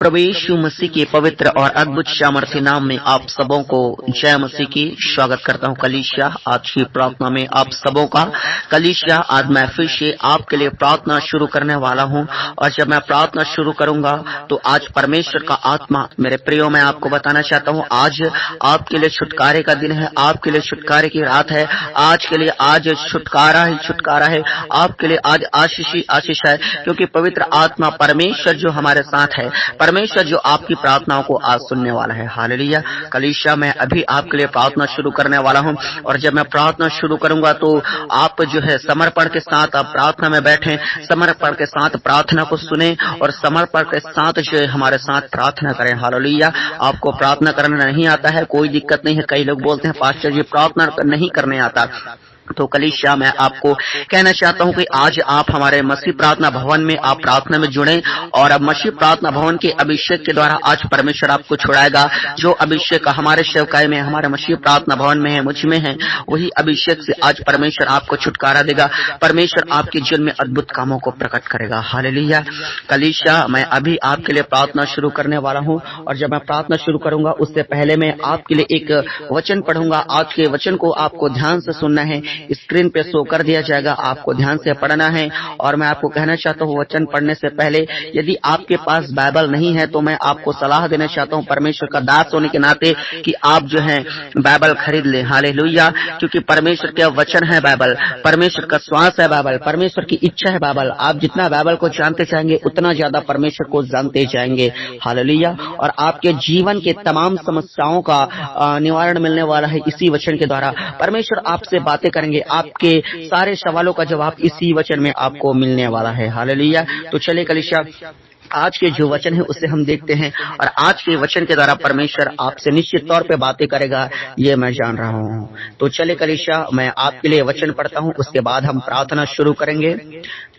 प्रभु यीशु मसीह के पवित्र और अद्भुत सामर्थ्य नाम में आप सबों को जय मसीह की स्वागत करता हूं। कलीसिया आज की प्रार्थना में आप सबों का कलीसिया आज मैं फिर से आपके लिए प्रार्थना शुरू करने वाला हूं। और जब मैं प्रार्थना शुरू करूंगा तो आज परमेश्वर का आत्मा मेरे प्रियो मैं आपको बताना चाहता हूं, आज आपके लिए छुटकारे का दिन है, आपके लिए छुटकारे की रात है। आज के लिए आज छुटकारा ही छुटकारा है, आपके लिए आज आशीष ही आशीष है, क्योंकि पवित्र आत्मा परमेश्वर जो हमारे साथ है, परमेश्वर जो आपकी प्रार्थनाओं को आज सुनने वाला है। हालेलुया। कलीसिया मैं अभी आपके लिए प्रार्थना शुरू करने वाला हूं, और जब मैं प्रार्थना शुरू करूंगा तो आप जो है समर्पण के साथ आप प्रार्थना में बैठें, समर्पण के साथ प्रार्थना को सुने और समर्पण के साथ जो है हमारे साथ प्रार्थना करें। हालेलुया। आपको प्रार्थना करना नहीं आता है, कोई दिक्कत नहीं है। कई लोग बोलते हैं पास्टर जी प्रार्थना नहीं करने आता, तो कलीसिया मैं आपको कहना चाहता हूं कि आज आप हमारे मसीह प्रार्थना भवन में आप प्रार्थना में जुड़ें, और अब मसीह प्रार्थना भवन के अभिषेक के द्वारा आज परमेश्वर आपको छुड़ाएगा। जो अभिषेक हमारे सेवकाई में, हमारे मसीह प्रार्थना भवन में है, मुझ में है, वही अभिषेक से आज परमेश्वर आपको छुटकारा देगा। परमेश्वर आपके जीवन में अद्भुत कामों को प्रकट करेगा। हालेलुया। कलीसिया मैं अभी आपके लिए प्रार्थना शुरू करने वाला हूं, और जब मैं प्रार्थना शुरू करूंगा उससे पहले मैं आपके लिए एक वचन पढ़ूंगा। आज के वचन को आपको ध्यान से सुनना है, स्क्रीन पे शो कर दिया जाएगा, आपको ध्यान से पढ़ना है। और मैं आपको कहना चाहता हूँ वचन पढ़ने से पहले यदि आपके पास बाइबल नहीं है तो मैं आपको सलाह देना चाहता हूँ परमेश्वर का दास होने के नाते कि आप जो है बाइबल खरीद लें। हालेलुया। क्योंकि परमेश्वर का वचन है बाइबल, परमेश्वर का श्वास है बाइबल, परमेश्वर की इच्छा है बाइबल। आप जितना बाइबल को जानते जाएंगे उतना ज्यादा परमेश्वर को जानते जाएंगे। हालेलुया। और आपके जीवन के तमाम समस्याओं का निवारण मिलने वाला है इसी वचन के द्वारा। परमेश्वर आपसे बातें करेंगे, आपके सारे सवालों का जवाब इसी वचन में आपको मिलने वाला है। हालेलुया। तो चलिए कलीसिया आज के जो वचन है उसे हम देखते हैं, और आज के वचन के द्वारा परमेश्वर आपसे निश्चित तौर पे बातें करेगा, ये मैं जान रहा हूँ। तो चले कलीसिया मैं आपके लिए वचन पढ़ता हूँ, उसके बाद हम प्रार्थना शुरू करेंगे।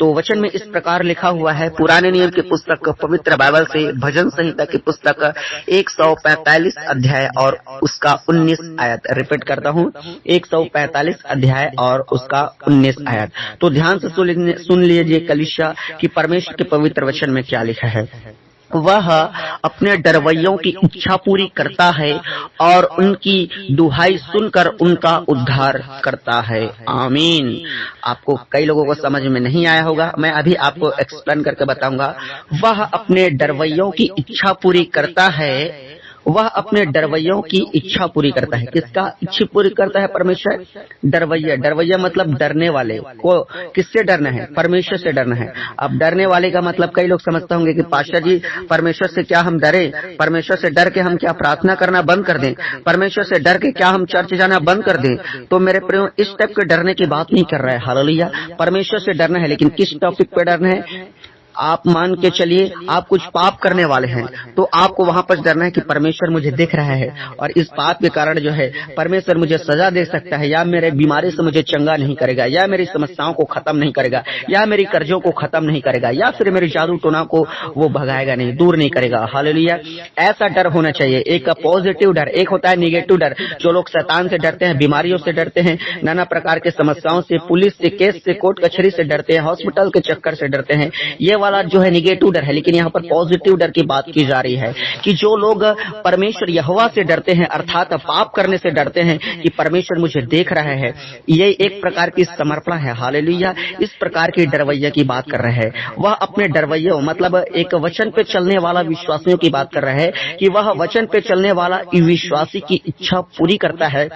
तो वचन में इस प्रकार लिखा हुआ है, पुराने नियम की पुस्तक पवित्र बाइबल से भजन संहिता की पुस्तक 145 अध्याय और उसका 19 आयत। रिपीट करता हूँ, 145 अध्याय और उसका 19 आयत। तो ध्यान से सुन लीजिए कलीसिया कि परमेश्वर के पवित्र वचन में क्या लिखा है। वह अपने डरवैयों की इच्छा पूरी करता है और उनकी दुहाई सुनकर उनका उद्धार करता है। आमीन। आपको कई लोगों को समझ में नहीं आया होगा, मैं अभी आपको एक्सप्लेन करके बताऊंगा। वह अपने डरवैयों की इच्छा पूरी करता है, वह अपने डरवैयों की इच्छा पूरी करता है। किसका इच्छा पूरी करता है? परमेश्वर। डरवैया, डरवैया मतलब डरने वाले को। किससे डरना है? परमेश्वर से डरना है। अब डरने वाले का मतलब कई लोग समझते होंगे कि पास्टर जी परमेश्वर से क्या हम डरे? परमेश्वर से डर के हम क्या प्रार्थना करना बंद कर दें? परमेश्वर से डर के क्या हम चर्च जाना बंद कर दें? तो मेरे प्रियो इस टाइप के डरने की बात नहीं कर रहा है। हालेलुया। परमेश्वर से डरना है, लेकिन किस टॉपिक पे डरना है? आप मान के चलिए आप कुछ पाप करने वाले हैं, तो आपको वहां पर डरना है कि परमेश्वर मुझे देख रहा है और इस पाप के कारण जो है परमेश्वर मुझे सजा दे सकता है, या मेरे बीमारी से मुझे चंगा नहीं करेगा, या मेरी समस्याओं को खत्म नहीं करेगा, या मेरी कर्जों को खत्म नहीं करेगा, या फिर मेरे जादू टोना को वो भगाएगा नहीं, दूर नहीं करेगा। हालेलुया। ऐसा डर होना चाहिए। एक पॉजिटिव डर, एक होता है निगेटिव डर। जो लोग शैतान से डरते हैं, बीमारियों से डरते हैं, नाना प्रकार के समस्याओं से, पुलिस से, केस से, कोर्ट कचहरी से डरते हैं, हॉस्पिटल के चक्कर से डरते हैं, ये वाला जो है निगेटिव डर है। लेकिन यहाँ पर पॉजिटिव डर की बात की जा रही है कि जो लोग परमेश्वर यहोवा से डरते हैं, अर्थात पाप करने से डरते हैं कि परमेश्वर मुझे देख रहा है, ये एक प्रकार की समर्पण है। हालेलुया। इस प्रकार की डरवैया की बात कर रहे हैं। वह अपने डरवैयों मतलब एक वचन पे चलने वाला विश्वासियों की बात कर रहे हैं कि वह वचन पे चलने वाला विश्वासी की इच्छा पूरी करता है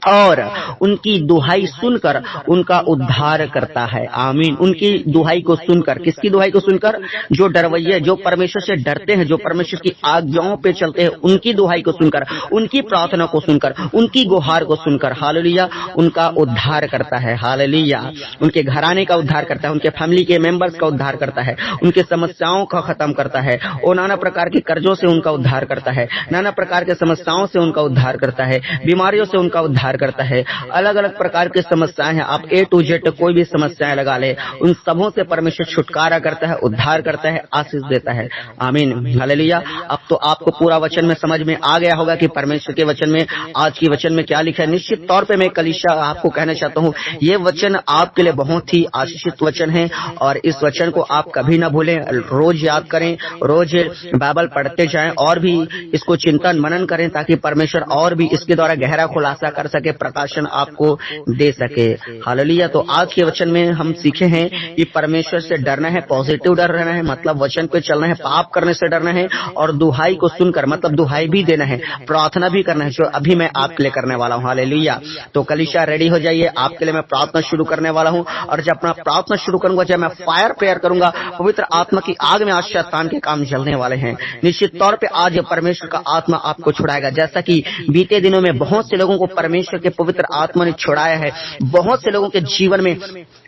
और उनकी दुहाई सुनकर उनका उद्धार करता है। आमीन। उनकी दुहाई को सुनकर, किसकी दुहाई को सुनकर? जो डरवैये, जो परमेश्वर से डरते हैं, जो परमेश्वर की आज्ञाओं पे चलते हैं, उनकी दुहाई को सुनकर, उनकी प्रार्थना को सुनकर, उनकी गुहार को सुनकर, हालेलुया, उनका उद्धार करता है। हालेलुया। उनके घराने का उद्धार करता है, उनके फैमिली के मेंबर्स का उद्धार करता है, उनके समस्याओं का खत्म करता है, और नाना प्रकार के कर्जों से उनका उद्धार करता है, नाना प्रकार के समस्याओं से उनका उद्धार करता है, बीमारियों से उनका उद्धार उद्धार करता है। अलग अलग प्रकार की समस्याएं हैं, आप A to Z कोई भी समस्याएं लगा ले, उन सबों से परमेश्वर छुटकारा करता है, उद्धार करता है, आशीष देता है। आमीन, हालेलुया। अब तो आपको पूरा वचन में समझ में आ गया होगा कि परमेश्वर के वचन में, आज की वचन में क्या लिखा है। निश्चित तौर पे मैं कलीसिया आपको कहना चाहता हूँ, ये वचन आपके लिए बहुत ही आशीषित वचन है और इस वचन को आप कभी ना भूलें। रोज याद करें, रोज बाइबल पढ़ते जाएं और भी इसको चिंतन मनन करें ताकि परमेश्वर और भी इसके द्वारा गहरा खुलासा कर सके, प्रकाशन आपको दे सके। हालेलुया। तो आज के वचन में हम सीखे हैं कि परमेश्वर से डरना है, पॉजिटिव डर रहना है, मतलब वचन पे चलना है, पाप करने से डरना है और दुहाई को सुनकर, मतलब दुहाई भी देना है, प्रार्थना भी करना है, जो अभी मैं आपके लिए करने वाला हूँ। हालेलुया। तो कलीसिया रेडी हो जाइए, आपके लिए मैं प्रार्थना शुरू करने वाला हूँ और जब अपना प्रार्थना शुरू करूंगा, जब मैं फायर प्रेयर करूंगा, पवित्र आत्मा की आग में आज शैतान के काम जलने वाले हैं। निश्चित तौर पे आज परमेश्वर का आत्मा आपको छुड़ाएगा, जैसा कि बीते दिनों में बहुत से लोगों को परमेश्वर के पवित्र आत्मा ने छुड़ाया है, बहुत से लोगों के जीवन में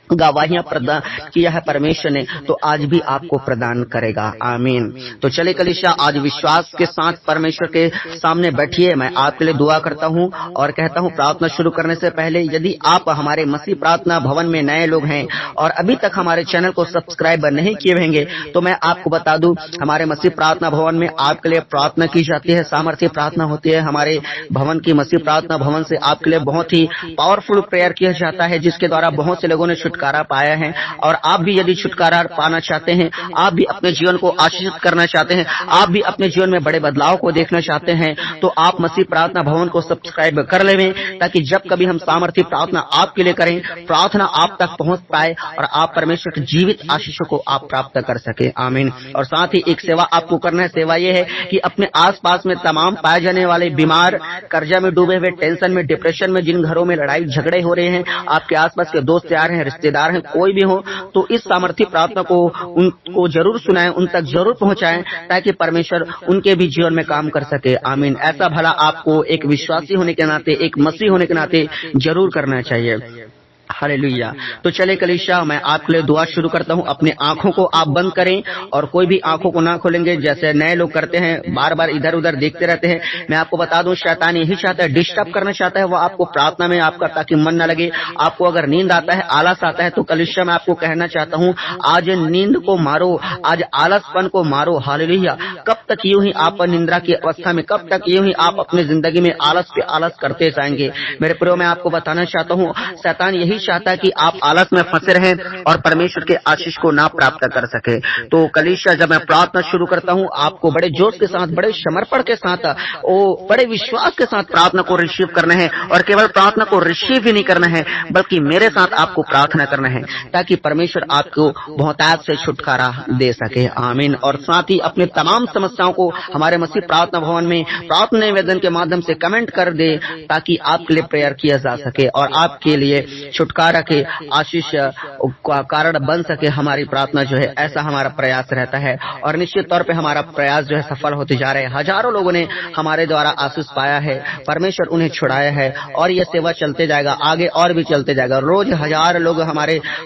गवाहियां प्रदान किया है परमेश्वर ने, तो आज भी आपको प्रदान करेगा। आमीन। तो चले कलीसिया, आज विश्वास के साथ परमेश्वर के सामने बैठिए। मैं आपके लिए दुआ करता हूं और कहता हूं, प्रार्थना शुरू करने से पहले यदि आप हमारे मसीह प्रार्थना भवन में नए लोग हैं और अभी तक हमारे चैनल को सब्सक्राइब नहीं किए होंगे, तो मैं आपको बता दूं, हमारे मसीह प्रार्थना भवन में आपके लिए प्रार्थना की जाती है, सामर्थ्य प्रार्थना होती है। हमारे भवन की मसीह प्रार्थना भवन से आपके लिए बहुत ही पावरफुल प्रेयर किया जाता है, जिसके द्वारा बहुत से लोगों ने छुटकारा पाया है। और आप भी यदि छुटकारा पाना चाहते हैं, आप भी अपने जीवन को आशीषित करना चाहते हैं, आप भी अपने जीवन में बड़े बदलाव को देखना चाहते हैं, तो आप मसीह प्रार्थना भवन को सब्सक्राइब कर लें, ताकि जब कभी हम सामर्थ्य प्रार्थना आपके लिए करें, प्रार्थना आप तक पहुंच पाए और आप परमेश्वर के जीवित आशीषों को आप प्राप्त कर सके। आमीन। और साथ ही एक सेवा आपको करना है। सेवा यह है कि अपने आसपास में तमाम पाए जाने वाले बीमार, कर्जा में डूबे हुए, टेंशन में, डिप्रेशन में, जिन घरों में लड़ाई झगड़े हो रहे हैं, आपके आसपास के दोस्त यार हैं, रिश्तेदार हैं, कोई भी हो, तो इस सामर्थ्य प्रार्थना को उनको जरूर सुनाएं, उन तक जरूर पहुंचाएं, ताकि परमेश्वर उनके भी जीवन में काम कर सके। आमीन। ऐसा भला आपको एक विश्वासी होने के नाते, एक मसीह होने के नाते जरूर करना चाहिए। हालेलुया। तो चले कलीसिया, मैं आपके लिए दुआ शुरू करता हूं। अपने आंखों को आप बंद करें और कोई भी आंखों को ना खोलेंगे, जैसे नए लोग करते हैं, बार बार इधर उधर देखते रहते हैं। मैं आपको बता दूं, शैतान यही चाहता है, डिस्टर्ब करना चाहता है वो आपको प्रार्थना में आपका, ताकि मन न लगे। आपको अगर नींद आता है, आलस आता है, तो कलीसिया मैं आपको कहना चाहता हूं, आज नींद को मारो, आज आलसपन को मारो। हालेलुया। कब तक यूं ही आप निंद्रा की अवस्था में, कब तक यूं ही आप अपने जिंदगी में आलस पे आलस करते जाएंगे? मेरे प्रियो, मैं आपको बताना चाहता हूं, शैतान यही चाहता है कि आप आलस में फंसे रहें और परमेश्वर के आशीष को ना प्राप्त कर सके। तो कलीसिया, जब मैं प्रार्थना शुरू करता हूं, आपको बड़े जोश के साथ, बड़े समर्पण के साथ, बड़े विश्वास के साथ प्रार्थना को रिसीव करना है। और केवल प्रार्थना को रिसीव ही नहीं करना है, बल्कि मेरे साथ आपको प्रार्थना करना है, ताकि परमेश्वर आपको बहुतायत से छुटकारा दे सके। आमीन। और साथ ही अपने तमाम समस्याओं को हमारे मसीह प्रार्थना भवन में प्रार्थना निवेदन के माध्यम से कमेंट कर दे, ताकि आपके लिए प्रेयर किया जा सके और आपके लिए छुटकारा के आशीष का कारण बन सके। हमारी प्रार्थना जो है, ऐसा हमारा प्रयास रहता है और निश्चित तौर पे हमारा प्रयास जो है सफल होते जा रहे हैं। हजारों लोगों ने हमारे द्वारा आशीष पाया है, परमेश्वर उन्हें छुड़ाया है और यह सेवा चलते जाएगा, आगे और भी चलते जाएगा। रोज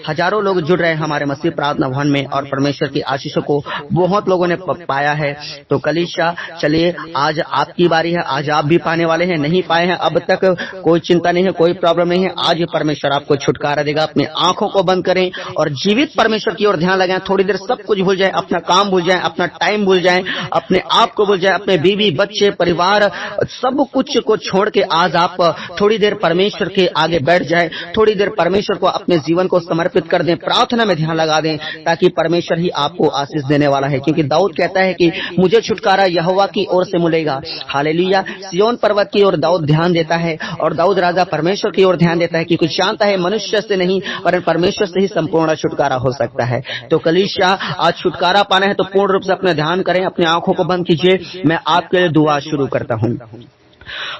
हजारों लोग जुड़ रहे हैं हमारे मसीह प्रार्थना भवन में और परमेश्वर की आशीषों को बहुत लोगों ने पाया है। तो कलीसिया, चलिए, आज आपकी बारी है, आज आप भी पाने वाले हैं। नहीं पाए हैं अब तक, कोई चिंता नहीं है, कोई प्रॉब्लम नहीं है, आज परमेश्वर आपको छुटकारा देगा। अपने आंखों को बंद करें और जीवित परमेश्वर की ओर ध्यान लगाएं। थोड़ी देर सब कुछ भूल जाएं, अपना काम भूल जाएं, अपना टाइम भूल जाएं, अपने आप को भूल जाएं, अपने बीवी बच्चे परिवार सब कुछ को छोड़ के आज आप थोड़ी देर परमेश्वर के आगे बैठ जाएं। थोड़ी देर परमेश्वर को अपने जीवन को समर्पित कर दें, प्रार्थना में ध्यान लगा दें, ताकि परमेश्वर ही आपको आशीष देने वाला है। क्योंकि दाऊद कहता है कि मुझे छुटकारा यहोवा की ओर से मिलेगा। हालेलुया। सिय्योन पर्वत की ओर दाऊद ध्यान देता है और दाऊद राजा परमेश्वर की ओर ध्यान देता है, कि कुछ जानता है मनुष्य से नहीं, पर परमेश्वर से ही संपूर्ण छुटकारा हो सकता है। तो कलीसिया, आज छुटकारा पाना है तो पूर्ण रूप से अपना ध्यान करें, अपनी आंखों को बंद कीजिए। मैं आपके लिए दुआ शुरू करता हूं।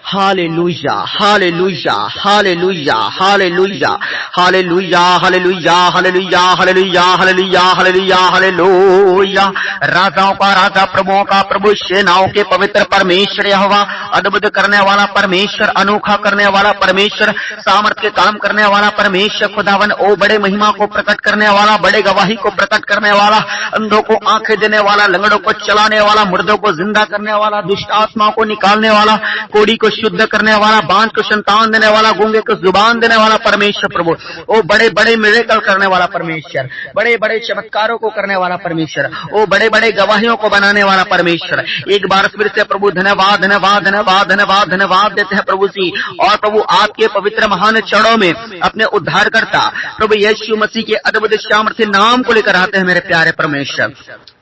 Hallelujah, hallelujah, hallelujah, hallelujah, hallelujah, hallelujah, hallelujah, hallelujah, hallelujah, hallelujah, hallelujah. राजाओं का राजा, प्रभुओं का प्रभु, सेनाओं के पवित्र परमेश्वर यहोवा, अद्भुत करने वाला परमेश्वर, अनोखा करने वाला परमेश्वर, सामर्थ के काम करने वाला परमेश्वर खुदावन, ओ बड़े महिमा को प्रकट करने वाला, बड़े गवाही को प्रकट करने वाला, अंधों को आंखें देने वाला, लंगड़ों को चलाने वाला, मुर्दों को जिंदा करने वाला, दुष्ट आत्माओं को निकालने वाला, कोड़ी को शुद्ध करने वाला, बांझ को संतान देने वाला, गूंगे को जुबान देने वाला परमेश्वर प्रभु, ओ बड़े बड़े मिरेकल करने वाला परमेश्वर, बड़े बड़े चमत्कारों को करने वाला परमेश्वर, ओ बड़े बड़े गवाहियों को बनाने वाला परमेश्वर। एक बार फिर से प्रभु धन्यवाद धन्यवाद धन्यवाद धन्यवाद धन्यवाद देते हैं प्रभु जी। और प्रभु आपके पवित्र महान चरणों में अपने उद्धारकर्ता प्रभु यीशु मसीह के अद्भुत सामर्थ्य नाम को लेकर आते हैं मेरे प्यारे परमेश्वर।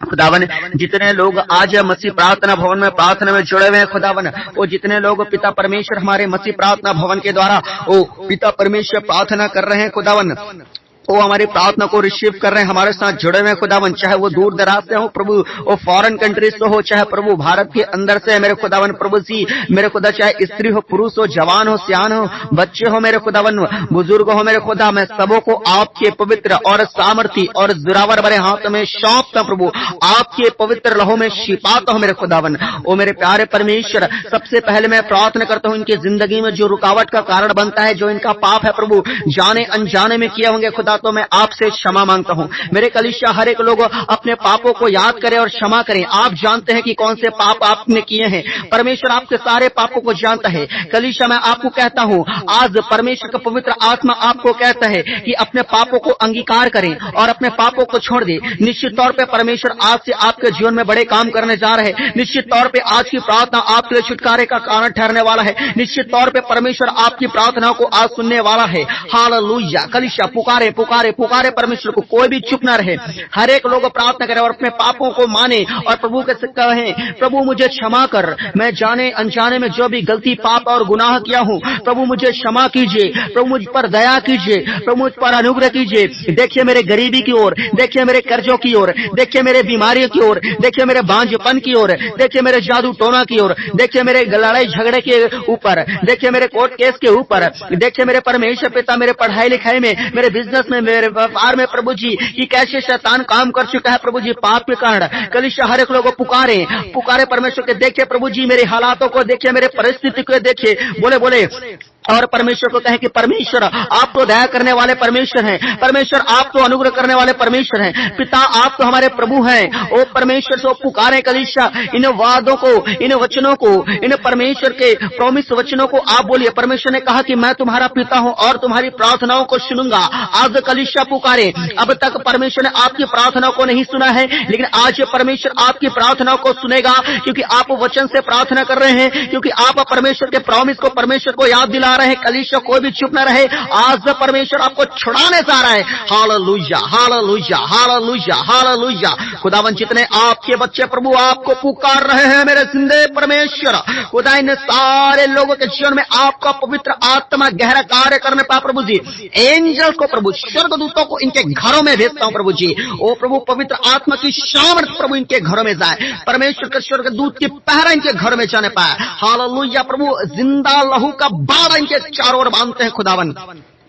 खुदावन जितने लोग आज मसीह प्रार्थना भवन में प्रार्थना में जुड़े हुए हैं खुदावन, वो जितने लोग पिता परमेश्वर हमारे मसीह प्रार्थना भवन के द्वारा वो पिता परमेश्वर प्रार्थना कर रहे हैं खुदावन, वो हमारी प्रार्थना को रिसीव कर रहे हैं, हमारे साथ जुड़े हुए खुदावन, चाहे वो दूर दराज से हो प्रभु, वो फॉरेन कंट्रीज से हो, चाहे प्रभु भारत के अंदर से मेरे खुदावन प्रभु जी मेरे खुदा, चाहे स्त्री हो पुरुष हो, जवान हो सियान हो, बच्चे हो मेरे खुदावन, बुजुर्ग हो मेरे खुदा, मैं सबों को आपके पवित्र और सामर्थी और जोरावर भरे हाथ में सौंपता प्रभु, आपके पवित्र लहू में छिपाता हूं मेरे खुदावन। ओ मेरे प्यारे परमेश्वर, सबसे पहले मैं प्रार्थना करता हूं इनकी जिंदगी में जो रुकावट का कारण बनता है, जो इनका पाप है प्रभु जाने अनजाने में किए होंगे खुदा, तो मैं आपसे क्षमा मांगता हूं। मेरे कलीसिया हर एक लोग अपने पापों को याद करें और क्षमा करें। आप जानते हैं कि कौन से पाप आपने किए हैं, परमेश्वर आपके सारे पापों को जानता है। कलीसिया मैं आपको कहता हूं, आज परमेश्वर का पवित्र आत्मा आपको कहता है कि अपने पापों को अंगीकार करें और अपने पापों को छोड़ दें। निश्चित तौर पे परमेश्वर आज से आपके जीवन में बड़े काम करने जा रहे हैं। निश्चित तौर पे आज की प्रार्थना आपके लिए छुटकारे का कारण ठहरने वाला है। निश्चित तौर पे परमेश्वर आपकी प्रार्थनाओं को आज सुनने वाला है। हालेलुया। कलीसिया पुकारे पुकारे पुकारे परमेश्वर को, कोई भी चुप न रहे। हर एक लोग प्रार्थना करें और अपने पापों को माने और प्रभु के कहें, प्रभु मुझे क्षमा कर, मैं जाने अनजाने में जो भी गलती पाप और गुनाह किया हूं प्रभु मुझे क्षमा कीजिए, प्रभु मुझ पर दया कीजिए, प्रभु मुझ पर अनुग्रह कीजिए। देखिए मेरे गरीबी की ओर, देखिए मेरे कर्जों की ओर, देखिए मेरे बीमारियों की ओर, देखिए मेरे बांझपन की ओर, देखिए मेरे जादू टोना की ओर, देखिए मेरे लड़ाई झगड़े के ऊपर, देखिए मेरे कोर्ट केस के ऊपर, देखिए मेरे परमेश्वर पिता मेरे पढ़ाई लिखाई में, मेरे बिजनेस में, मेरे व्यापार में प्रभु जी कि कैसे शैतान काम कर चुका है प्रभु जी पाप के कारण। कलीसिया हर एक लोग को पुकारे परमेश्वर के, देखिए प्रभु जी मेरे हालातों को देखिए, मेरे परिस्थिति को देखिए, बोले और परमेश्वर को कहें कि परमेश्वर आप तो दया करने वाले परमेश्वर हैं, परमेश्वर आप तो अनुग्रह करने वाले परमेश्वर हैं, पिता आप तो हमारे प्रभु हैं। ओ परमेश्वर से पुकारे कलीसिया, इन वादों को, इन वचनों को, इन परमेश्वर के प्रॉमिस वचनों को आप बोलिए। परमेश्वर ने कहा कि मैं तुम्हारा पिता हूं और तुम्हारी प्रार्थनाओं को सुनूंगा। आज कलीसिया पुकारे, अब तक परमेश्वर ने आपकी प्रार्थनाओं को नहीं सुना है, लेकिन आज परमेश्वर आपकी प्रार्थनाओं को सुनेगा, क्योंकि आप वचन से प्रार्थना कर रहे हैं, क्योंकि आप परमेश्वर के प्रॉमिस को, परमेश्वर को याद दिला रहे हैं। कलीसिया कोई भी चुप न रहे, आज परमेश्वर आपको छुड़ाने जा रहा है। Hallelujah hallelujah hallelujah hallelujah. खुदावन जितने आपके बच्चे प्रभु आपको पुकार रहे हैं मेरे जिंदे परमेश्वर, खुदा इन सारे लोगों के जीवन में आपका पवित्र आत्मा गहरा कार्य करने पाए प्रभु जी। एंजल्स को प्रभु, स्वर्गदूतों को इनके घरों में भेजता हूं प्रभु जी। ओ प्रभु पवित्र आत्मा की सामर्थ प्रभु इनके घरों में जाए, परमेश्वर के स्वर्गदूत की पहरा इनके घर में जाने पाए। हालेलुया। प्रभु जिंदा लहू का बाड़ा इनके चारों ओर बांधते हैं खुदावन।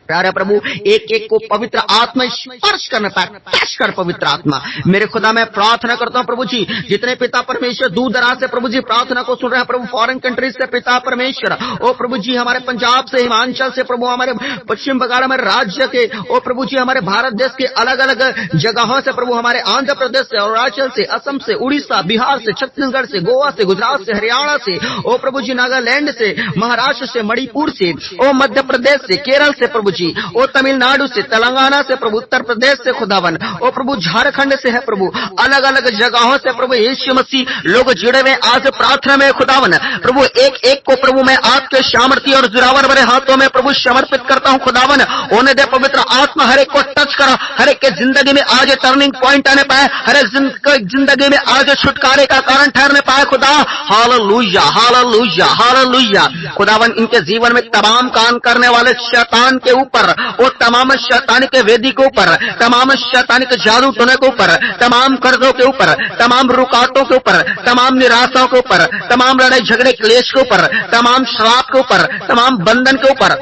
प्यारे प्रभु एक एक को पवित्र आत्मा स्पर्श करना पाए, टच कर पवित्र आत्मा। मेरे खुदा मैं प्रार्थना करता हूं प्रभु जी, जितने पिता परमेश्वर दूर दराज से प्रभु जी प्रार्थना को सुन रहे हैं प्रभु, फॉरेन कंट्रीज से पिता परमेश्वर, ओ प्रभु जी हमारे पंजाब से, हिमाचल से प्रभु, हमारे पश्चिम बंगाल हमारे राज्य के, ओ प्रभु जी हमारे भारत देश के अलग अलग जगहों से प्रभु, हमारे आंध्र प्रदेश से, अरुणाचल से, असम से, उड़ीसा, बिहार से, छत्तीसगढ़ से, गोवा से, गुजरात से, हरियाणा से, ओ प्रभु जी नागालैंड से, महाराष्ट्र से, मणिपुर से, ओ मध्य प्रदेश से, केरल से प्रभु जी, ओ तमिलनाडु से, तेलंगाना से प्रभु, उत्तर प्रदेश से खुदावन, ओ प्रभु झारखंड से है प्रभु, अलग अलग जगहों से प्रभु यीशु मसीह लोग जुड़े हुए आज प्रार्थना में खुदावन। प्रभु एक एक को प्रभु मैं आपके सामर्थी और जोरावर भरे हाथों में प्रभु समर्पित करता हूं खुदावन। होने दे पवित्र आत्मा हर एक को टच करा, हर एक के जिंदगी में आज टर्निंग पॉइंट आने पाए, हर एक जिंदगी में आज छुटकारे का कारण ठहरने पाए खुदा। Hallelujah hallelujah hallelujah. खुदावन इनके जीवन में तमाम काम करने वाले शैतान के ऊपर, वो तमाम शैतान के वेदी के ऊपर, तमाम शैतान के जादू टोने के ऊपर, तमाम कर्जों के ऊपर, तमाम रुकावटों के ऊपर, तमाम निराशाओं के ऊपर, तमाम लड़ाई झगड़े क्लेश के ऊपर, तमाम श्राप के ऊपर, तमाम बंधन के ऊपर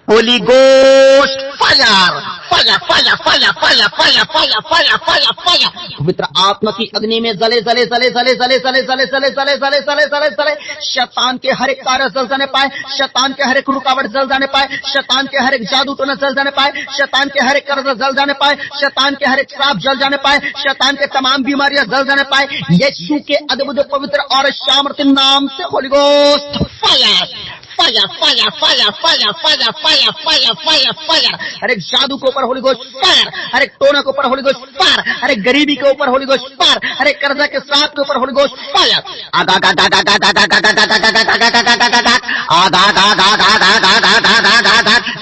holy ghost fire fire fire fire fire fire fire fire fire fire. पवित्र आत्मा की अग्नि में जले जले जले जले जले जले जले जले जले जले जले जले जले शैतान के हर एक कार्य जल जाने पाए, शैतान के हर एक रुकावट जल जाने पाए, शैतान के हर एक जादू टोना जल जाने पाए, शैतान के हर एक कर्ज जल जाने पाए, शैतान के हर एक श्राप जल जाने पाए, शैतान के तमाम बीमारियां जल जाने पाए यीशु के अद्भुत पवित्र और सामर्थ्य नाम से। Holy ghost fire fire fire fire fire fire fire fire fire fire. हर एक जादू के ऊपर होली गोस्ट फायर, हर एक टोना के ऊपर होली गोस्ट फायर, हर एक गरीबी के ऊपर होली गोस्ट फायर, हर एक कर्जा के श्राप के ऊपर होली गोस्ट फायर।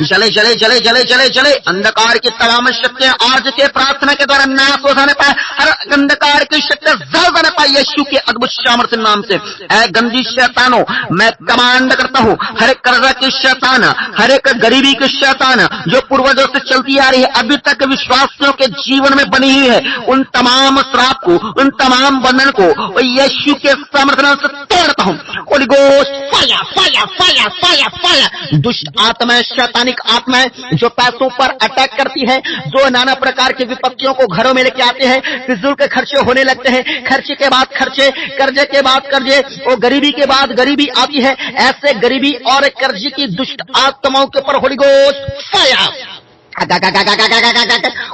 जले जले जले जले जले जले अंधकार की तमाम शक्तियां आज के प्रार्थना के द्वारा नाश हो जाने पाए, हर अंधकार की शक्तियां जल जाने पाए यीशु के अद्भुत सामर्थ्य नाम से। ऐ गंदी शैतानों, मैं कमांड करता हूं, हर एक कर्जा की शैतान, हर एक गरीबी की शैतान जो पूर्वजों से चलती आ रही है, अभी तक विश्वासियों के जीवन में बनी हुई है, उन तमाम श्राप को, उन तमाम बंधन को यीशु के सामर्थ्य नाम से तोड़ता हूं। Holi ghost fire fire fire fire fire. दुष्ट आत्माएं, शैतानिक आत्माएं जो पैसों पर अटैक करती है, जो नाना प्रकार की विपत्तियों को घरों में लेके आते हैं, फिजूल के खर्चे होने लगते हैं, खर्चे के बाद खर्चे, कर्जे के बाद कर्जे और गरीबी के बाद गरीबी आती है, ऐसे गरीबी और कर्जे की दुष्ट आत्माओं के ऊपर holy ghost fire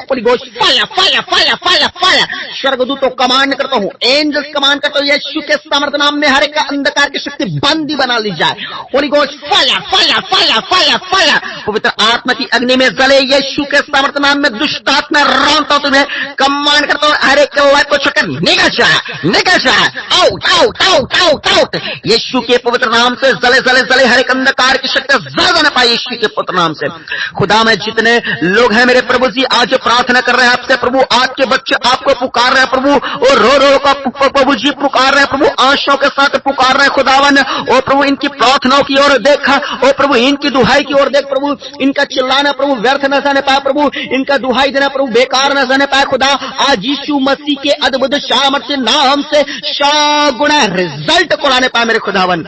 holy ghost fire fire fire fire fire. स्वर्गदूतों कमांड करता हूं, एंजल्स कमांड करता हूं, यीशु के सामर्थ्य नाम में हर एक अंधकार की शक्ति बंदी बना ली जाए। Holi ghost fire fire fire fire fire. पवित्र आत्मा की अग्नि में जले यीशु के सामर्थ्य नाम में दुष्ट आत्मा रौंदता हूं, तुम्हें कमांड करता हूं, हर एक लाइफ को छोड़कर निकल जाए, निकल जाए, out out out out out. Yeshu के पवित्र नाम से जले जले जले हर एक अंधकार की शक्ति जल जाने पाए यीशु के पवित्र नाम से। खुदा में जितने लोग हैं मेरे प्रभु जी आज प्रार्थना कर रहे हैं आपसे प्रभु, आपके बच्चे आपको पुकार रहे हैं प्रभु, और रो रो का प्रभु जी पुकार रहे हैं प्रभु, आंसुओं के साथ पुकार रहे हैं खुदावन। और प्रभु इनकी प्रार्थनाओं की ओर देखा, और प्रभु इनकी दुहाई की ओर देख प्रभु, इनका चिल्लाना प्रभु व्यर्थ न जाने पाए प्रभु, इनका दुहाई देना प्रभु बेकार न जाने पाए खुदा। आज यीशु मसीह के अद्भुत सामर्थ्य नाम से 100 गुना रिजल्ट को लाने पाए मेरे खुदावन।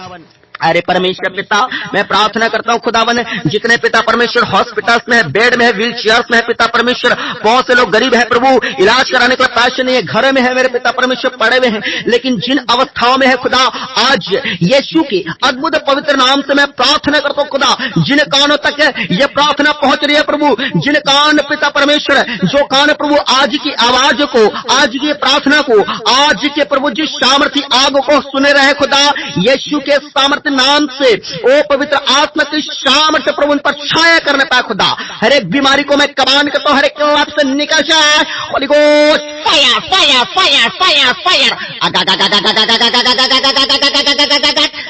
अरे परमेश्वर पिता, मैं प्रार्थना करता हूँ खुदावन, जितने पिता परमेश्वर हॉस्पिटल्स में है, बेड में है, व्हील चेयर्स में है पिता परमेश्वर, बहुत से लोग गरीब है प्रभु, इलाज कराने के लिए पैसे नहीं है, घर में है मेरे पिता परमेश्वर पड़े हुए हैं, लेकिन जिन अवस्थाओं में है खुदा, आज यीशु के अद्भुत पवित्र नाम से मैं प्रार्थना करता हूँ खुदा, जिन कानों तक ये प्रार्थना पहुंच रही है प्रभु, जिन कान पिता परमेश्वर, जो कान प्रभु आज की आवाज को, आज की प्रार्थना को, आज के प्रभु जिस सामर्थ्य आग को सुने रहे खुदा, यीशु के सामर्थ्य नाम से ओ पवित्र आत्मा की सामर्थ्य प्रभु उन पर छाया करने पाए खुदा। हर एक बीमारी को मैं कमांड करता हूं, हर एक लाभ से निकल जाए। Holi ghost fire fire fire fire fire.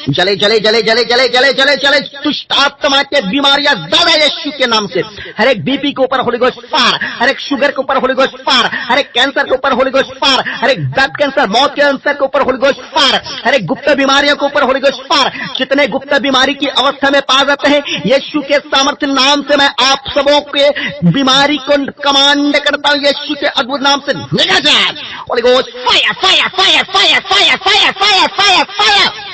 जले जले जले जले जले जले जले जले दुष्ट आत्मा के बीमारियां ज्यादा यीशु के नाम से। हर एक बीपी के ऊपर होली गोस्ट फायर, हर एक शुगर के ऊपर होली गोस्ट फायर, हर एक कैंसर के ऊपर होली गोस्ट फायर, हर एक ब्लड कैंसर, मौत के कैंसर के ऊपर होली गोस्ट फायर, हर एक गुप्त बीमारियों के ऊपर होली गोस्ट फायर। जितने गुप्त बीमारी की अवस्था में पा जाते हैं, यीशु के सामर्थ्य नाम से मैं आप सबों के बीमारी को कमांड करता हूं, यीशु के अद्भुत नाम से निकल जाए। Holi ghost fire fire fire fire fire fire fire fire fire.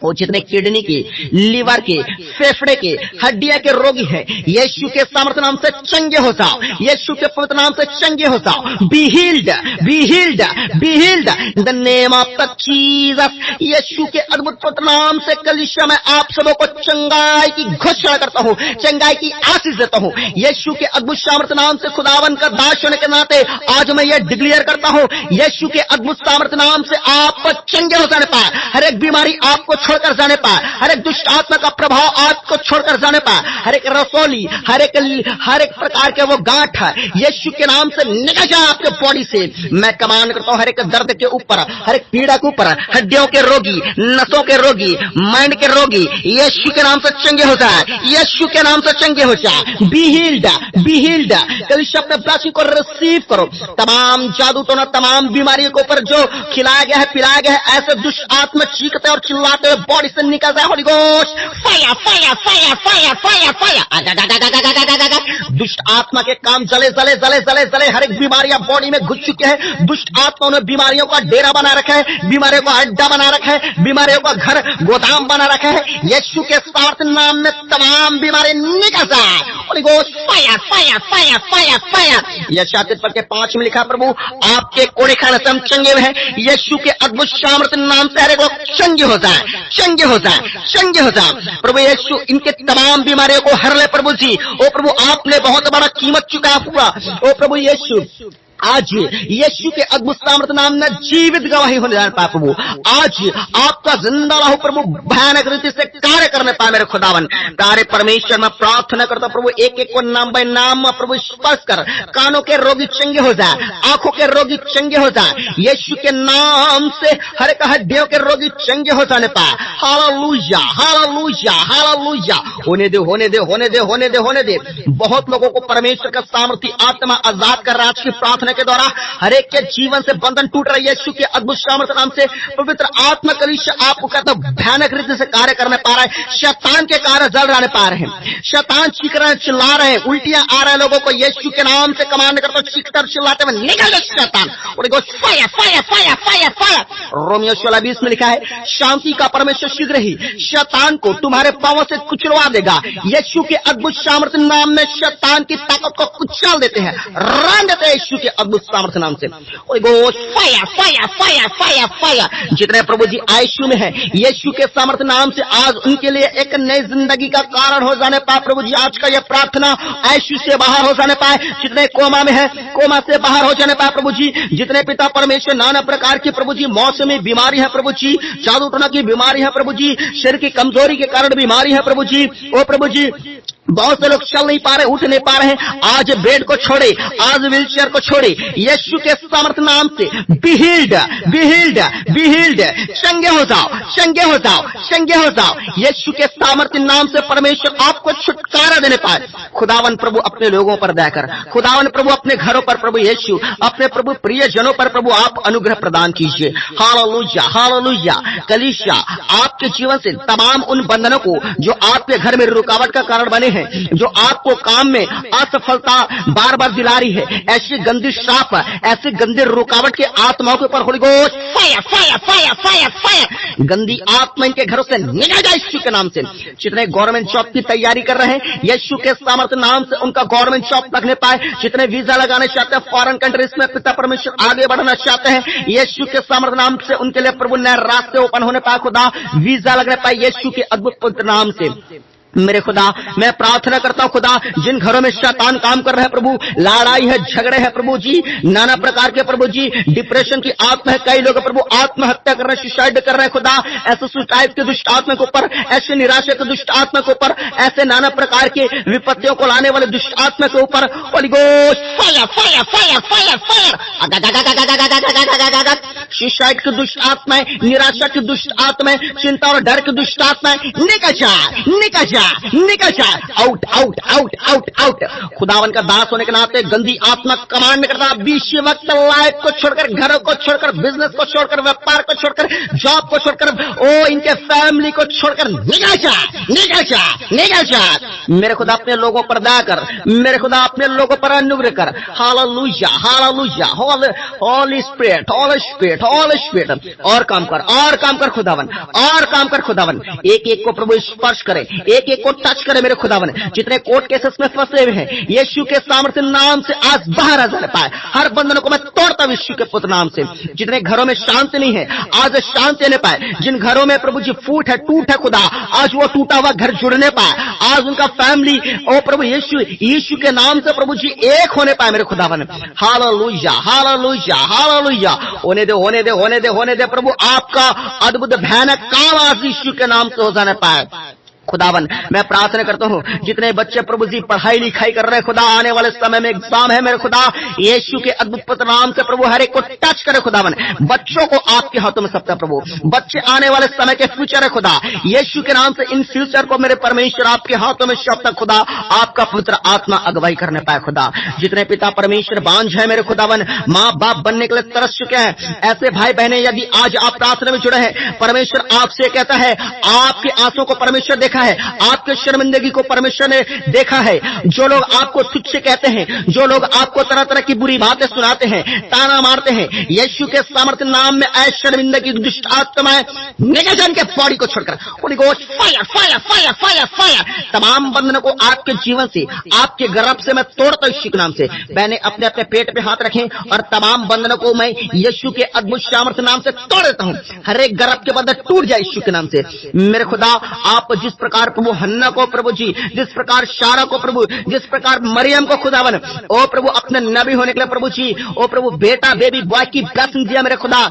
वो जितने किडनी के, लीवर के, फेफड़े के, हड्डियां के रोगी हैं, यीशु के सामर्थ्य नाम से चंगे हो जाओ, यीशु के पवित्र नाम से चंगे हो जाओ। Be healed be healed be healed in the name of the Jesus. Yeshu के अद्भुत पवित्र नाम से कलीसिया में आप सबों को चंगाई की घोषणा करता हूं, चंगाई की आशीष देता हूं। यीशु के अद्भुत सामर्थ्य नाम से खुदावन का दास होने के नाते आज मैं ये डिक्लेयर करता हूं, यीशु के अद्भुत सामर्थ्य नाम से आप चंगे हो जाने पाए, हर एक बीमारी आपको छोड़कर जाने पाए, हर एक दुष्ट आत्मा का प्रभाव आपको छोड़कर जाने पाए, हर एक रसोली, हर एक प्रकार के वो गांठ यीशु के नाम से निकल जाए आपके बॉडी से। मैं कमांड करता हूं, हर एक दर्द के ऊपर, हर एक पीड़ा के ऊपर, हड्डियों के रोगी, नसों के रोगी, माइंड के रोगी, यीशु के नाम से चंगे हो जाए, यीशु के नाम से चंगे हो जाए। B healed be heeled. कलीसिया अपने ब्लेसिंग को रिसीव करो। तमाम जादू टोना, तमाम बीमारियों के ऊपर जो खिलाया गया है, पिलाया गया है, ऐसे दुष्ट आत्मा चीखते और चिल्लाते आपके बॉडी से निकल जाए। होली गोश्त fire fire fire fire fire fire. दुष्ट आत्मा के काम जले जले जले जले जले। हर एक बीमारियां बॉडी में घुस चुके हैं। दुष्ट आत्माओं ने बीमारियों का डेरा बना रखा है, बीमारियों का अड्डा बना रखा है, बीमारियों का घर गोदाम बना रखा है। यीशु के सामर्थ नाम में तमाम बीमारी निकल जाए। होली गोश्त fire fire fire fire fire. यशायाह 53:5 में लिखा, प्रभु आपके कोड़े खाने से हम चंगे हुए हैं। यीशु के अद्भुत सामर्थ नाम से हर एक लोग चंगे हो जाए, चंगे हो जाए, चंगे हो जाए। प्रभु यीशु इनके तमाम बीमारियों को हर ले प्रभु जी। ओ प्रभु आपने बहुत बड़ा कीमत चुकाया हुआ। ओ प्रभु यीशु आज यीशु के अद्भुत सामर्थ नाम में जीवित गवाही होने जा पाए। प्रभु आज आपका जिंदा रहो प्रभु, भयानक रीति से कार्य करने पाए मेरे खुदावन। तारे परमेश्वर मैं प्रार्थना करता प्रभु, एक एक को नाम बाय नाम प्रभु स्पर्श कर। कानों के रोगी चंगे हो जाए, आंखों के रोगी चंगे हो जाए। यीशु के नाम से हर एक हड्डियों के रोगी चंगे हो जाने पाए। Hallelujah hallelujah hallelujah. होने दे होने दे होने दे होने दे होने दे। बहुत लोगों को परमेश्वर का सामर्थी आत्मा आजाद कर रहा है। आज की प्रार्थना के द्वारा हर एक के जीवन से बंधन टूट रहा है। यीशु के अद्भुत सामर्थ नाम से पवित्र आत्मा कलीसिया आपको कहता भयानक रीति से कार्य करने पा रहा है। शैतान के कार्य जल रहने पा रहे हैं। शैतान चीख रहे हैं, चिल्ला रहे हैं, उल्टियां आ रहे हैं लोगों को। यीशु के नाम से कमांड करता चीखकर चिल्लाते हुए निकल जाए शैतान। और fire fire fire fire fire. Romeo 16:20 में लिखा है, शांति का परमेश्वर शीघ्र ही शैतान को तुम्हारे पांवों से कुचलवा देगा। यीशु के अद्भुत सामर्थ नाम में शैतान की ताकत को कुचल देते हैं, रान देते हैं यीशु के अद्भुत सामर्थ नाम से। Fire fire fire fire fire. जितने प्रभु जी आयशु में है, यीशु के सामर्थ नाम से आज उनके लिए एक नई जिंदगी का कारण हो जाने पाए। प्रभु जी आज का यह प्रार्थना आयशु से बाहर हो जाने पाए। जितने कोमा में है, कोमा से बाहर हो जाने पाए प्रभु जी। जितने पिता परमेश्वर नाना प्रकार की प्रभु जी मौसमी बीमारी है प्रभु जी, जादू टोना की बीमारी है प्रभु जी, शरीर की कमजोरी के कारण बीमारी है प्रभु जी। ओ प्रभु जी बहुत से लोग चल नहीं पा रहे, उठ नहीं पा रहे हैं। आज बेड को छोड़े, आज व्हीलचेयर को छोड़े। यीशु के सामर्थ नाम से be healed be healed be healed. चंगे हो जाओ, चंगे हो जाओ, चंगे हो जाओ। यीशु के सामर्थ नाम से परमेश्वर आपको छुटकारा देने पाए। खुदावन प्रभु अपने लोगों पर दया कर। खुदावन प्रभु अपने घरों पर प्रभु यीशु अपने प्रभु प्रिय जनों पर प्रभु आप अनुग्रह प्रदान कीजिए। Hallelujah hallelujah. कलीसिया आपके जीवन से तमाम उन बंधनों को जो आपके घर में रुकावट का कारण बने, जो आपको काम में असफलता बार बार दिला रही है, ऐसी गंदी श्राप, ऐसी गंदी रुकावट के आत्माओं के ऊपर होली गोश्त fire fire fire fire fire. गंदी आत्मा इनके घरों से निकल जाए यीशु के नाम से। जितने गवर्नमेंट जॉब की तैयारी कर रहे हैं, यीशु के सामर्थ्य नाम से उनका गवर्नमेंट जॉब लगने पाए। जितने वीजा लगाने चाहते हैं फॉरेन कंट्रीज में, पिता परमेश्वर आगे बढ़ना चाहते हैं, यीशु के सामर्थ्य नाम से उनके लिए प्रभु नए रास्ते ओपन होने पाए। खुदा वीजा लगने पाए यीशु के अद्भुत पवित्र नाम से। मेरे खुदा मैं प्रार्थना करता हूं खुदा, जिन घरों में शैतान काम कर रहे हैं प्रभु, लड़ाई है, झगड़े हैं प्रभु जी, नाना प्रकार के प्रभु जी डिप्रेशन की आत्मा है, कई लोग प्रभु आत्महत्या कर रहे हैं, सुसाइड कर रहे हैं खुदा। ऐसे सुसाइड के दुष्ट आत्मा के ऊपर, ऐसे निराशा के दुष्ट आत्मा के ऊपर, ऐसे नाना प्रकार के विपत्तियों को लाने वाले दुष्ट आत्मा के ऊपर होली गोश्त fire fire fire fire fire. Suicide की दुष्ट आत्मा है, निराशा की दुष्ट आत्मा है, चिंता और डर की दुष्ट आत्मा है, निकल जा निकल जा निकल जा। Out out out out out. खुदावन का दास होने के नाते गंदी आत्मा कमांड करता, बीच वक्त लाइफ को छोड़कर, घरों को छोड़कर, बिजनेस को छोड़कर, व्यापार को छोड़कर, जॉब को छोड़कर, ओ इनके फैमिली को छोड़कर निकल जा निकल जा निकल जा। मेरे खुदा अपने लोगों पर दया कर, मेरे खुदा अपने लोगों पर अनुग्रह कर। Hallelujah hallelujah. Holi spirit Holi spirit Holi spirit. और काम कर, और काम कर खुदावन, और काम कर खुदावन। एक एक को प्रभु स्पर्श करे, एक एक को टच करे मेरे खुदावन। जितने कोर्ट केसेस में फंसे हुए हैं, यीशु के सामर्थ्य नाम से आज बाहर आ जाने पाए। हर बंधनों को मैं तोड़ता हूं यीशु के पुत्र नाम से। जितने घरों में शांति नहीं है, आज शांति आने पाए। जिन घरों में प्रभु जी फूट है, टूट है खुदा, आज वो टूटा हुआ घर जुड़ने पाए। आज उनका फैमिली ओ प्रभु यीशु के नाम से प्रभु जी एक होने पाए मेरे खुदावन। Hallelujah hallelujah hallelujah. होने दे होने दे होने दे होने दे प्रभु, आपका अद्भुत भयानक काम आज यीशु के नाम से हो जाने पाए। खुदावन मैं प्रार्थना करता हूँ जितने बच्चे प्रभु जी पढ़ाई लिखाई कर रहे हैं खुदा, आने वाले समय में एग्जाम है मेरे खुदा, यीशु के अद्भुत नाम से प्रभु हर एक को टच करे खुदावन। बच्चों को आपके हाथों में सौंपता प्रभु, बच्चे आने वाले समय के फ्यूचर है खुदा, यीशु के नाम से इन फ्यूचर को मेरे परमेश्वर आपके हाथों में सौंपता खुदा, आपका पवित्र आत्मा अगुवाई करने पाए खुदा। जितने पिता परमेश्वर बांझ है मेरे खुदावन, माँ बाप बनने के लिए तरस चुके हैं, ऐसे भाई बहने यदि आज आप प्रार्थना में जुड़े हैं, परमेश्वर आपसे कहता है आपके आंसुओं को परमेश्वर देखा है, आपके शर्मिंदगी को परमेश्वर ने देखा है। जो लोग आपको तुच्छ कहते हैं, जो लोग आपको तरह तरह की बुरी बातें सुनाते हैं, ताना मारते हैं, यीशु के सामर्थ्य नाम में ऐ शर्मिंदगी दुष्ट आत्माएं निकल के बॉडी को छोड़कर Holi ghost fire fire fire fire fire, तमाम बंधनों को आपके जीवन से, आपके गर्भ से मैं तोड़ता हूं यीशु के नाम से। मैंने अपने अपने पेट पे हाथ रखे और तमाम बंधनों को मैं यीशु के अद्भुत सामर्थ्य नाम से तोड़ देता हूं। हर एक गर्भ के बंधन टूट जाए यीशु के नाम से। मेरे खुदा आप जिस प्रकार प्रभु हन्ना को प्रभु जी, जिस प्रकार शारा को प्रभु, जिस प्रकार मरियम को खुदावन ओ प्रभु अपने नबी होने के लिए प्रभु जी, ओ प्रभु बेटा बेबी बॉय की ब्लेसिंग दिया मेरे खुदा,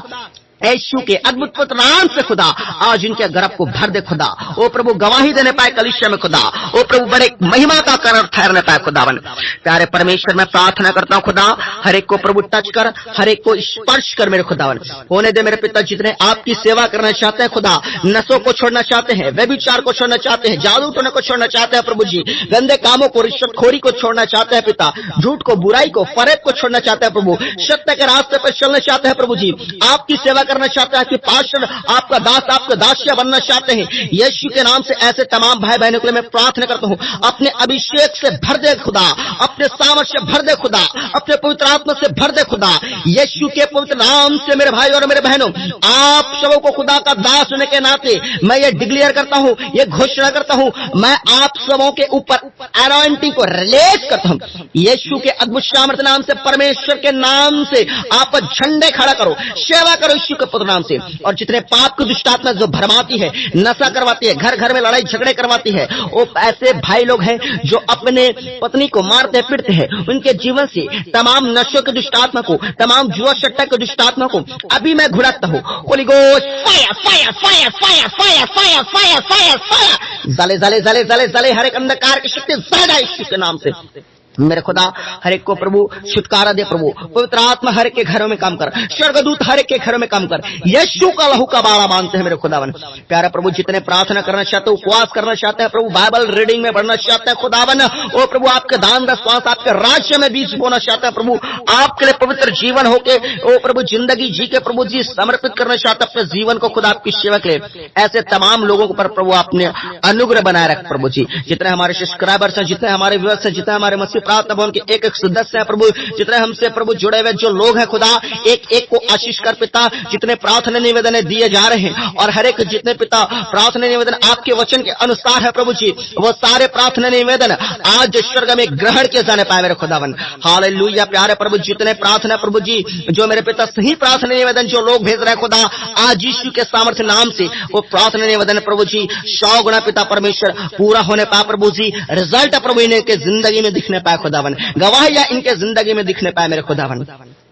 यीशु के अद्भुत नाम से खुदा आज इनके गर्भ को भर दे खुदा। ओ प्रभु गवाही देने पाए कलीसिया में खुदा, ओ प्रभु बड़े महिमा का कारण ठहरने पाए खुदावन। प्यारे परमेश्वर मैं प्रार्थना करता हूं खुदा हर एक को प्रभु टच कर, हर एक को स्पर्श कर मेरे खुदावन। होने दे मेरे पिता जितने आपकी सेवा करना चाहते हैं खुदा, नशों को छोड़ना चाहते हैं, व्यभिचार को छोड़ना चाहते हैं, जादू टोने को छोड़ना चाहते हैं प्रभु जी, गंदे कामों को, रिश्वतखोरी को छोड़ना चाहते हैं पिता, झूठ को, बुराई को, फरेब को छोड़ना चाहते हैं प्रभु, सत्य के रास्ते पर चलना चाहते हैं प्रभु जी, आपकी सेवा करना चाहते हैं कि पास्टर आपका दास, आपका दासिया बनना चाहते हैं। यीशु के नाम से ऐसे तमाम भाई बहनों के लिए मैं प्रार्थना करता हूं अपने अभिषेक से भर दे खुदा, अपने सामर्थ से भर दे खुदा, अपने पवित्र आत्मा से भर दे खुदा। यीशु के पवित्र नाम से मेरे भाई और मेरे बहनों आप सबों को खुदा का दास होने के नाते मैं ये डिक्लेयर करता हूं, ये घोषणा करता हूं, मैं आप सबों के ऊपर अनॉइंटिंग को रिलीज करता हूं यीशु के अद्भुत सामर्थ नाम से। परमेश्वर के नाम से आप झंडे खड़ा करो, सेवा करो यीशु के पुत्र नाम से। और जितने पाप की दुष्ट आत्मा जो भरमाती है, नशा करवाती है, घर घर में लड़ाई झगड़े करवाती है, वो ऐसे भाई लोग हैं जो अपने पत्नी को मारते पीटते हैं, उनके जीवन से तमाम नशों की दुष्ट आत्मा को, तमाम जुआ सट्टा की दुष्ट आत्मा को अभी मैं घुड़ाता हूं। Holi ghost fire fire fire fire fire fire fire fire fire, जले जले जले जले जले हर एक अंधकार की शक्ति ज्यादा यीशु के नाम से। मेरे खुदा हर एक को प्रभु छुटकारा दे प्रभु, पवित्र आत्मा हर एक के घरों में काम कर, स्वर्गदूत हर एक के घरों में काम कर, यीशु का लहू का बाड़ा मानते हैं मेरे खुदावन। प्यारा प्रभु जितने प्रार्थना करना चाहते हैं, उपवास करना चाहते हैं प्रभु, बाइबल रीडिंग में बढ़ना चाहते हैं खुदावन, ओ प्रभु आपके दान दशवांश आपके राज्य में बीज बोना चाहते हैं प्रभु, आपके लिए पवित्र जीवन होके ओ प्रभु जिंदगी जी के प्रभु जी समर्पित करना चाहते हैं अपने जीवन को खुदा आपकी सेवा के लिए। ऐसे तमाम लोगों पर प्रभु आपने अनुग्रह बनाए रख प्रभु जी। जितने हमारे सब्सक्राइबर्स हैं, जितने हमारे व्यूअर्स हैं, जितने हमारे मसीह प्रार्थना भवन के एक एक सदस्य हैं प्रभु, जितने हमसे प्रभु जुड़े हुए जो लोग हैं खुदा, एक एक को आशीष कर पिता। जितने प्रार्थना निवेदन दिए जा रहे हैं और हर एक जितने पिता प्रार्थना निवेदन आपके वचन के अनुसार है प्रभु जी, वो सारे प्रार्थना निवेदन आज स्वर्ग में ग्रहण किए जाने पाए मेरे खुदावन। हालेलुया। प्यारे प्रभु जितने प्रार्थना प्रभु जी जो मेरे पिता सही प्रार्थना निवेदन जो लोग भेज रहे हैं खुदा, आज यीशु के सामर्थ्य नाम से वो प्रार्थना निवेदन प्रभु जी 100 गुना पिता परमेश्वर पूरा होने पाए प्रभु जी। रिजल्ट प्रभु इन्हें के जिंदगी में दिखने पाए खुदावन, गवाहियां इनके जिंदगी में दिखने पाए मेरे खुदावन।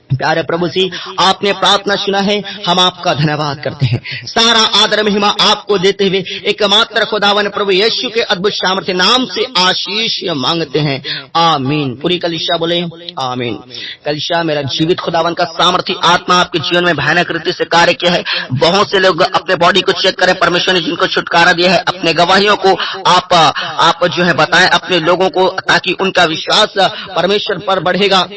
प्यारे प्रभु जी आपने प्रार्थना सुना है, हम आपका धन्यवाद करते हैं। सारा आदर महिमा आपको देते हुए एकमात्र खुदावन प्रभु यीशु के अद्भुत सामर्थ्य नाम से आशीष मांगते हैं, आमीन। पूरी कलीसिया बोले आमीन। कलीसिया मेरा जीवित खुदावन का सामर्थ्य आत्मा आपके जीवन में भयानक रीति से कार्य किया है। बहुत से लोग अपने बॉडी को चेक करें, परमेश्वर ने जिनको छुटकारा दिया है अपने गवाहियों को आप जो है बताएं अपने लोगों को, ताकि उनका विश्वास परमेश्वर पर बढ़ेगा।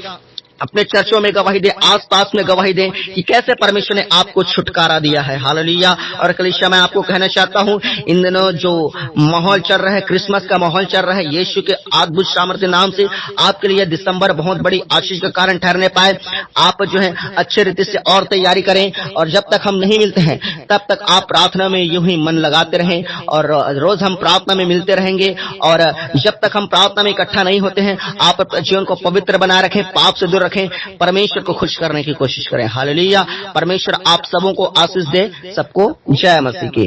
अपने चर्चों में गवाही दें, आसपास में गवाही दें कि कैसे परमेश्वर ने आपको छुटकारा दिया है। हालेलुया। और कलीसिया मैं आपको कहना चाहता हूं, इन दिनों जो माहौल चल रहा है, क्रिसमस का माहौल चल रहा है, यीशु के अद्भुत सामर्थ्य नाम से आपके लिए दिसंबर बहुत बड़ी आशीष का कारण ठहरने पाए। आप जो है अच्छे रीति से और तैयारी करें, और जब तक हम नहीं मिलते हैं तब तक आप प्रार्थना में यूं ही मन लगाते रहें, और रोज हम प्रार्थना में मिलते रहेंगे। और जब तक हम प्रार्थना में इकट्ठा नहीं होते हैं, आप अपने जीवन को पवित्र बनाए रखें, पाप से दूर रखें, परमेश्वर को खुश करने की कोशिश करें। हालेलुया। परमेश्वर आप सबों को आशीष दे। सबको जय मसीह की।